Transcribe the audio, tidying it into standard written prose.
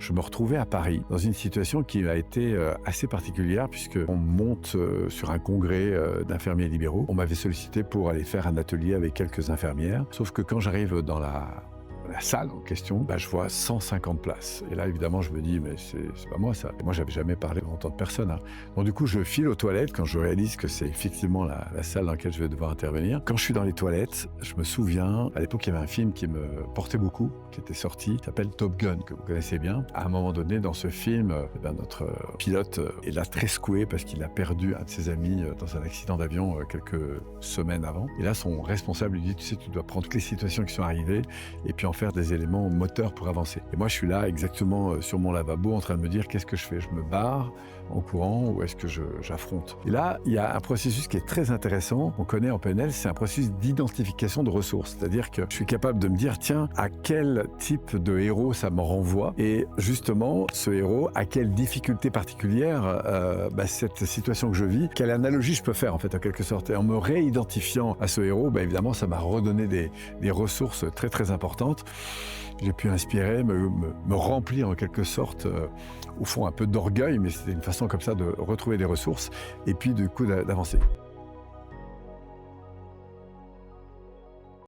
Je me retrouvais à Paris dans une situation qui a été assez particulière puisqu'on monte sur un congrès d'infirmiers libéraux. On m'avait sollicité pour aller faire un atelier avec quelques infirmières. Sauf que quand j'arrive dans la salle en question, je vois 150 places. Et là, évidemment, je me dis, mais c'est pas moi ça. Et moi, j'avais jamais parlé devant tant de personnes. Hein. Donc du coup, je file aux toilettes quand je réalise que c'est effectivement la salle dans laquelle je vais devoir intervenir. Quand je suis dans les toilettes, je me souviens, à l'époque, il y avait un film qui me portait beaucoup, qui était sorti, qui s'appelle Top Gun, que vous connaissez bien. À un moment donné, dans ce film, notre pilote est là très secoué parce qu'il a perdu un de ses amis dans un accident d'avion quelques semaines avant. Et là, son responsable lui dit, tu sais, tu dois prendre toutes les situations qui sont arrivées et puis en faire des éléments moteurs pour avancer. Et moi, je suis là exactement sur mon lavabo en train de me dire qu'est-ce que je fais? Je me barre en courant ou est-ce que j'affronte? Et là, il y a un processus qui est très intéressant. On connaît en PNL, c'est un processus d'identification de ressources. C'est-à-dire que je suis capable de me dire, tiens, à quel type de héros ça me renvoie? Et justement, ce héros, à quelle difficulté particulière cette situation que je vis, quelle analogie je peux faire en fait en quelque sorte. Et en me réidentifiant à ce héros, évidemment, ça m'a redonné des ressources très très importantes. J'ai pu inspirer, me remplir en quelque sorte, au fond un peu d'orgueil, mais c'était une façon comme ça de retrouver des ressources et puis du coup d'avancer.